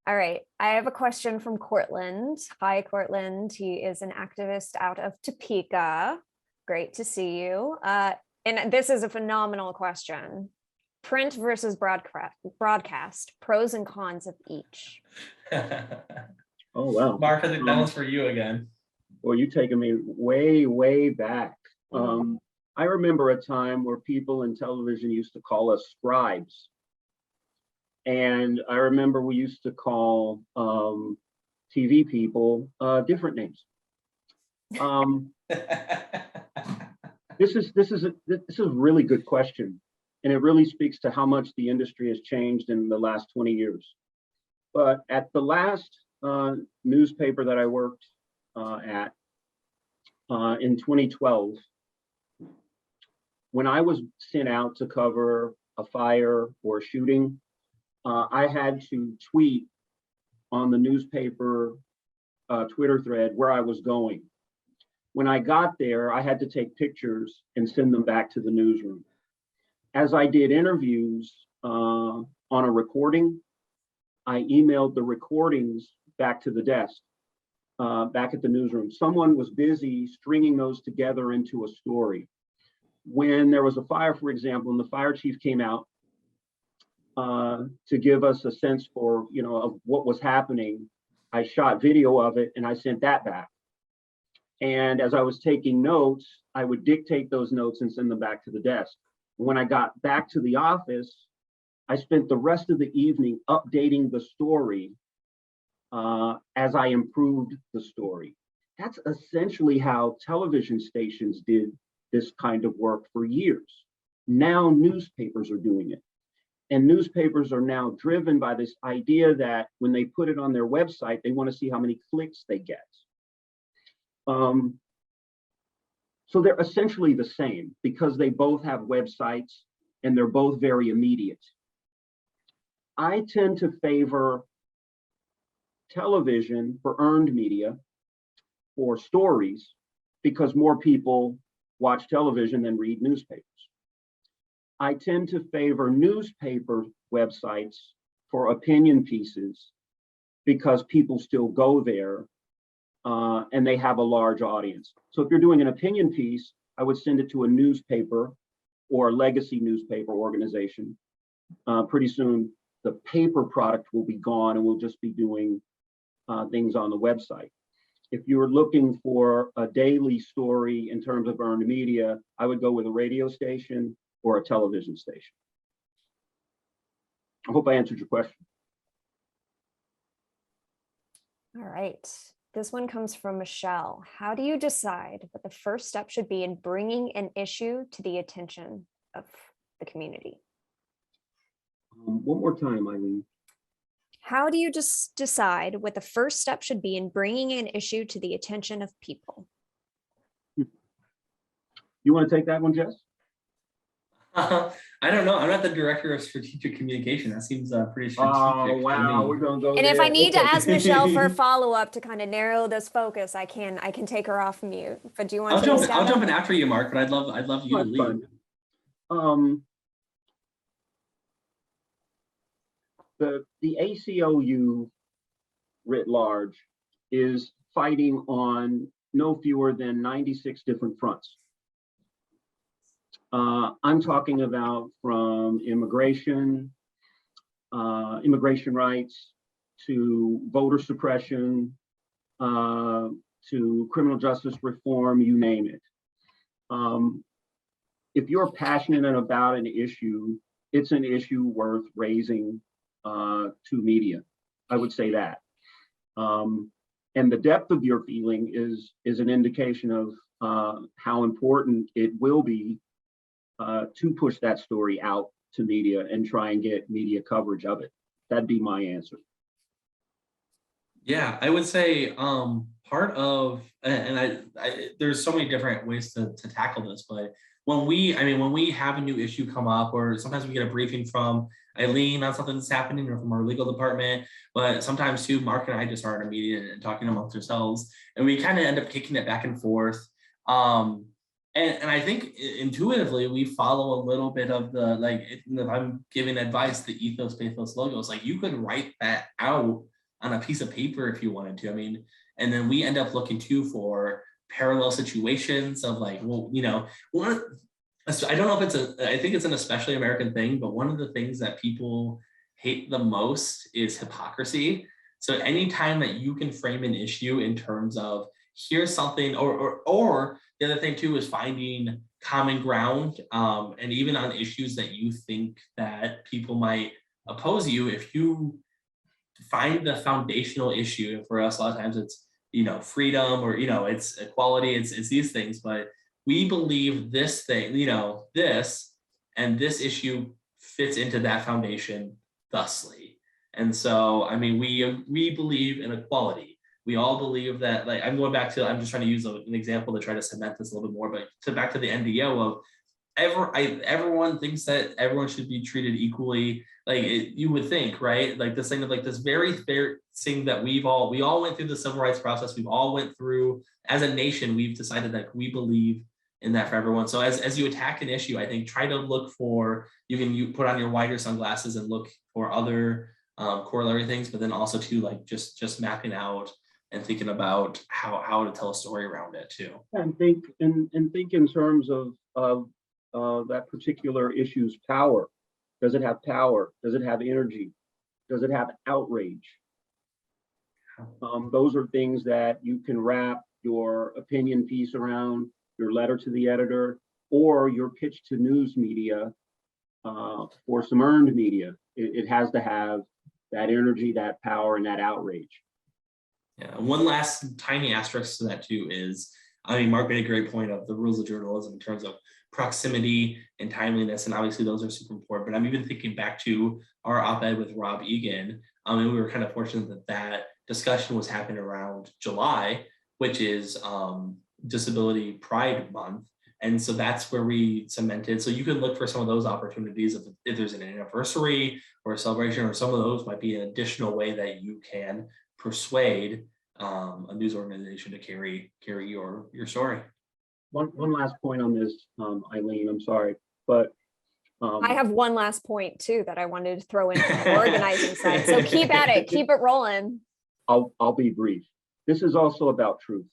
All right, I have a question from Cortland. Hi, Cortland. He is an activist out of Topeka. Great to see you. And this is a phenomenal question. Print versus broadcast, pros and cons of each. Oh, wow. Mark, I think that one's for you again. Well, you're taking me way, way back. I remember a time where people in television used to call us scribes. And I remember we used to call TV people different names. This is a really good question, and it really speaks to how much the industry has changed in the last 20 years. But at the last newspaper that I worked at in 2012, when I was sent out to cover a fire or a shooting, I had to tweet on the newspaper Twitter thread where I was going. When I got there, I had to take pictures and send them back to the newsroom. As I did interviews on a recording, I emailed the recordings back to the desk, back at the newsroom. Someone was busy stringing those together into a story. When there was a fire, for example, and the fire chief came out to give us a sense for, of what was happening, I shot video of it and I sent that back. And as I was taking notes, I would dictate those notes and send them back to the desk. When I got back to the office, I spent the rest of the evening updating the story as I improved the story. That's essentially how television stations did this kind of work for years. Now newspapers are doing it. And newspapers are now driven by this idea that when they put it on their website, they want to see how many clicks they get. So they're essentially the same because they both have websites and they're both very immediate. I tend to favor television for earned media, for stories, because more people watch television than read newspapers. I tend to favor newspaper websites for opinion pieces because people still go there and they have a large audience. So if you're doing an opinion piece, I would send it to a newspaper or a legacy newspaper organization. Pretty soon, the paper product will be gone and we'll just be doing things on the website. If you're looking for a daily story in terms of earned media, I would go with a radio station or a television station. I hope I answered your question. All right. This one comes from Michelle. How do you decide what the first step should be in bringing an issue to the attention of the community? One more time, Eileen. How do you just decide what the first step should be in bringing an issue to the attention of people? You want to take that one, Jess? I don't know. I'm not the director of strategic communication. That seems pretty strategic. Oh, wow. To We're me. going to go And if there. I need to Okay. ask Michelle for a follow-up to kind of narrow this focus, I can take her off mute. But do you want to take a stab I'll at jump it? in after you, Mark, but I'd love you to That's lead. fine. The ACLU writ large is fighting on no fewer than 96 different fronts. I'm talking about from immigration rights, to voter suppression, to criminal justice reform, you name it. If you're passionate about an issue, it's an issue worth raising to media. I would say that. And the depth of your feeling is an indication of how important it will be to push that story out to media and try and get media coverage of it. That'd be my answer. Yeah, I would say part of, and there's so many different ways to tackle this, but when we have a new issue come up, or sometimes we get a briefing from Eileen on something that's happening or from our legal department, but sometimes too, Mark and I just are in a meeting and talking amongst ourselves, and we kind of end up kicking it back and forth. And I think intuitively we follow a little bit of the, like, if I'm giving advice, the Ethos, Pathos logos, like you could write that out on a piece of paper if you wanted to. I mean, and then we end up looking too for parallel situations of like, well, you know, I don't know if I think it's an especially American thing, but one of the things that people hate the most is hypocrisy. So anytime that you can frame an issue in terms of here's something, or the other thing too is finding common ground, and even on issues that you think that people might oppose you, if you find the foundational issue, for us a lot of times it's, you know, freedom, or, you know, it's equality, it's these things, but we believe this thing, you know, this and this issue fits into that foundation thusly. And so, I mean, we believe in equality. We all believe that, like, I'm just trying to use an example to try to cement this a little bit more, but back to the NDO of everyone thinks that everyone should be treated equally. Like you would think, right? Like this thing of like this very fair thing that we all went through the civil rights process. We've all went through, as a nation, we've decided that we believe in that for everyone. So as you attack an issue, I think try to look for, you put on your wider sunglasses and look for other corollary things, but then also too, like just mapping out and thinking about how to tell a story around it too. And think in terms of that particular issue's power. Does it have power? Does it have energy? Does it have outrage? Those are things that you can wrap your opinion piece around, your letter to the editor, or your pitch to news media for some earned media. It has to have that energy, that power, and that outrage. Yeah, one last tiny asterisk to that too is, I mean, Mark made a great point of the rules of journalism in terms of proximity and timeliness, and obviously those are super important. But I'm even thinking back to our op-ed with Rob Egan, and we were kind of fortunate that discussion was happening around July, which is Disability Pride Month. And so that's where we cemented. So you can look for some of those opportunities if there's an anniversary or a celebration, or some of those might be an additional way that you can persuade a news organization to carry your story. One last point on this, Eileen, I'm sorry, but I have one last point too that I wanted to throw in from the organizing side. So keep at it, keep it rolling. I'll be brief. This is also about truth.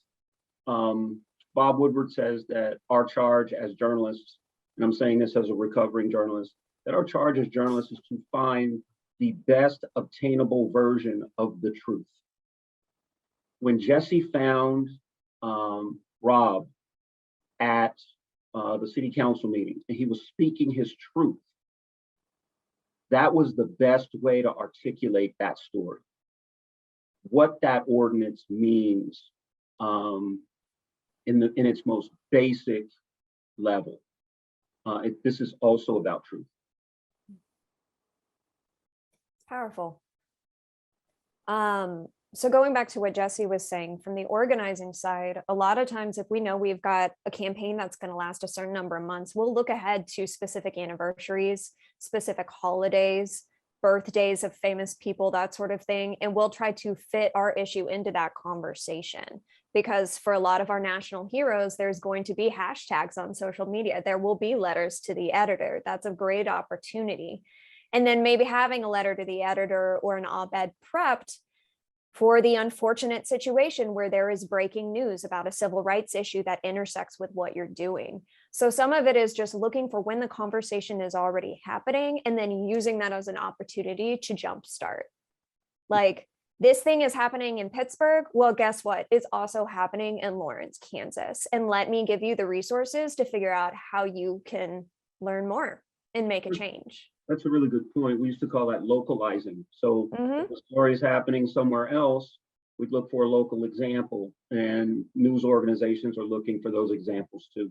Bob Woodward says that our charge as journalists, and I'm saying this as a recovering journalist, that our charge as journalists is to find the best obtainable version of the truth. When Jesse found Rob at the city council meeting, and he was speaking his truth, that was the best way to articulate that story. What that ordinance means in its most basic level. This is also about truth. It's powerful. So going back to what Jesse was saying, from the organizing side, a lot of times if we know we've got a campaign that's going to last a certain number of months, we'll look ahead to specific anniversaries, specific holidays, birthdays of famous people, that sort of thing. And we'll try to fit our issue into that conversation. Because for a lot of our national heroes, there's going to be hashtags on social media. There will be letters to the editor. That's a great opportunity. And then maybe having a letter to the editor or an op-ed prepped for the unfortunate situation where there is breaking news about a civil rights issue that intersects with what you're doing. So some of it is just looking for when the conversation is already happening and then using that as an opportunity to jumpstart. Like, this thing is happening in Pittsburgh. Well, guess what? It's also happening in Lawrence, Kansas. And let me give you the resources to figure out how you can learn more and make a change. That's a really good point. We used to call that localizing. So if the story is happening somewhere else, we'd look for a local example, and news organizations are looking for those examples too.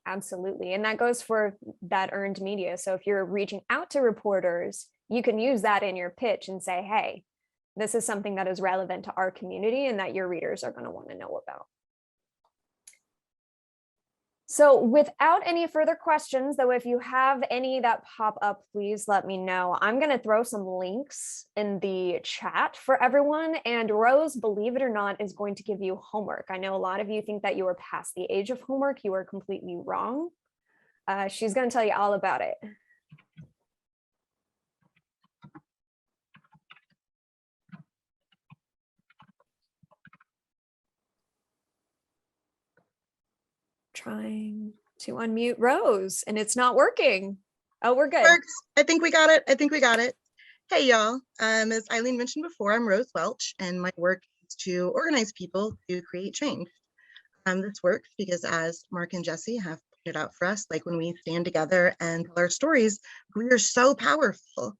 Absolutely. And that goes for that earned media. So if you're reaching out to reporters, you can use that in your pitch and say, hey, this is something that is relevant to our community and that your readers are going to want to know about. So without any further questions, though, if you have any that pop up, please let me know. I'm going to throw some links in the chat for everyone. And Rose, believe it or not, is going to give you homework. I know a lot of you think that you are past the age of homework. You are completely wrong. She's going to tell you all about it. Trying to unmute Rose and it's not working. Oh, we're good. Works. I think we got it. Hey, y'all. As Eileen mentioned before, I'm Rose Welch, and my work is to organize people to create change. This works because, as Mark and Jesse have pointed out for us, like when we stand together and tell our stories, we are so powerful.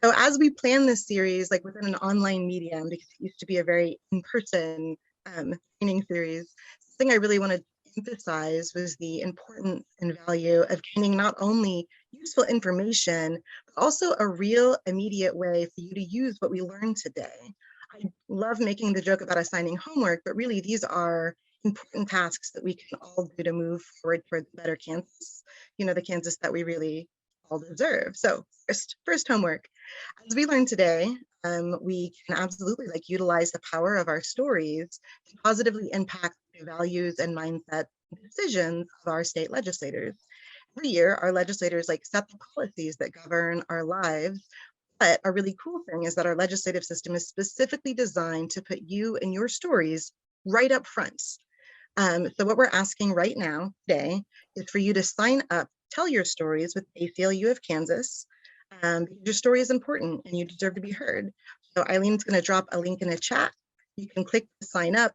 So as we plan this series, like within an online medium, because it used to be a very in-person training series, the thing I really wanted emphasize was the importance and value of gaining not only useful information, but also a real immediate way for you to use what we learned today. I love making the joke about assigning homework, but really these are important tasks that we can all do to move forward toward the better Kansas, the Kansas that we really all deserve. So first homework. As we learned today, we can absolutely utilize the power of our stories to positively impact the values and mindset decisions of our state legislators. Every year, our legislators set the policies that govern our lives. But a really cool thing is that our legislative system is specifically designed to put you and your stories right up front. So what we're asking right now today is for you to sign up, tell your stories with ACLU of Kansas. Your story is important and you deserve to be heard. So Eileen's going to drop a link in the chat. You can click to sign up.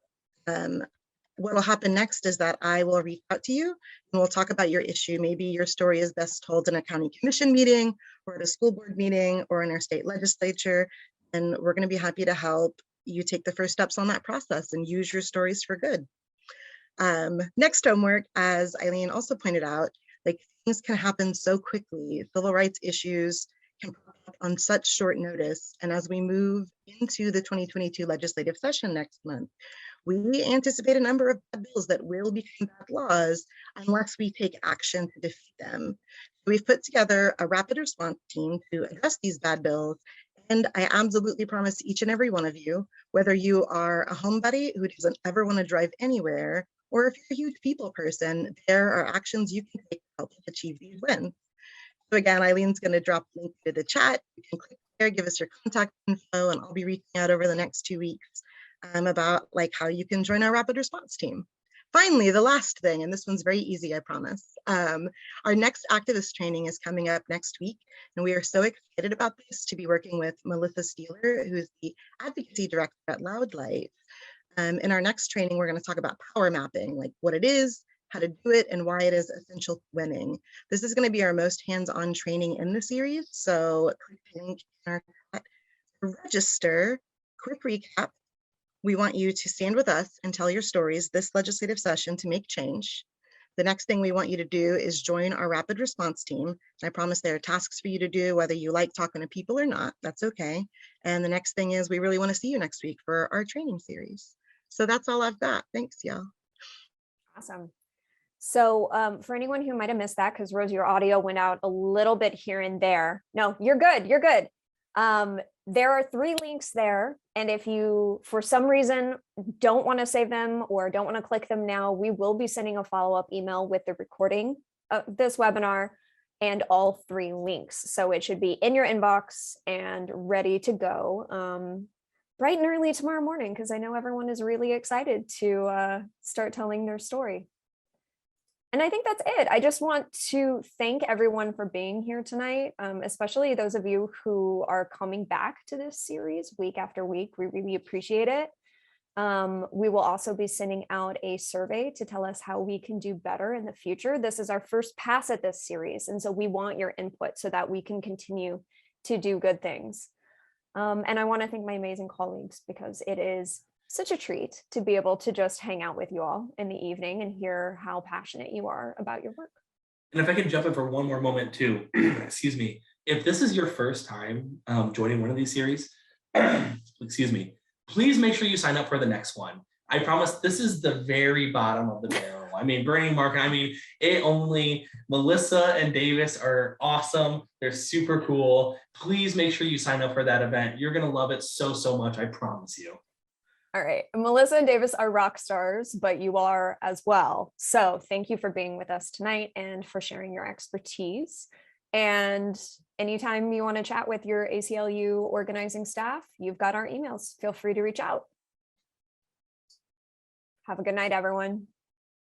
What will happen next is that I will reach out to you and we'll talk about your issue. Maybe your story is best told in a county commission meeting or at a school board meeting or in our state legislature. And we're going to be happy to help you take the first steps on that process and use your stories for good. Next homework, as Eileen also pointed out, things can happen so quickly. Civil rights issues can pop up on such short notice. And as we move into the 2022 legislative session next month, We anticipate a number of bad bills that will become bad laws unless we take action to defeat them. We've put together a rapid response team to address these bad bills. And I absolutely promise each and every one of you, whether you are a homebody who doesn't ever want to drive anywhere, or if you're a huge people person, there are actions you can take to help achieve these wins. So again, Eileen's going to drop a link to the chat. You can click there, give us your contact info, and I'll be reaching out over the next 2 weeks about like how you can join our rapid response team. Finally, the last thing, and this one's very easy, I promise. Our next activist training is coming up next week, and we are so excited about this to be working with Melissa Steeler, who's the Advocacy Director at Loud Light. In our next training, we're going to talk about power mapping, like what it is, how to do it, and why it is essential to winning. This is going to be our most hands-on training in the series, so click the link in our chat to register. Quick recap. We want you to stand with us and tell your stories this legislative session to make change. The next thing we want you to do is join our rapid response team. I promise there are tasks for you to do, whether you like talking to people or not, that's okay. And the next thing is we really want to see you next week for our training series. So that's all I've got. Thanks, y'all. Awesome. So for anyone who might have missed that, because Rose, your audio went out a little bit here and there. No, you're good. You're good. There are 3 links there. And if you, for some reason, don't want to save them or don't want to click them now, we will be sending a follow-up email with the recording of this webinar and all 3 links. So it should be in your inbox and ready to go bright and early tomorrow morning, because I know everyone is really excited to start telling their story. And I think that's it. I just want to thank everyone for being here tonight, especially those of you who are coming back to this series week after week. We really appreciate it. We will also be sending out a survey to tell us how we can do better in the future. This is our first pass at this series, and so we want your input so that we can continue to do good things. And I want to thank my amazing colleagues, because it is such a treat to be able to just hang out with you all in the evening and hear how passionate you are about your work. And if I can jump in for one more moment too, excuse me, if this is your first time joining one of these series, excuse me, please make sure you sign up for the next one. I promise this is the very bottom of the barrel. I mean, Bernie, Mark, Melissa and Davis are awesome. They're super cool. Please make sure you sign up for that event. You're going to love it so, so much. I promise you. All right. Melissa and Davis are rock stars, but you are as well. So thank you for being with us tonight and for sharing your expertise. And anytime you want to chat with your ACLU organizing staff, you've got our emails. Feel free to reach out. Have a good night, everyone.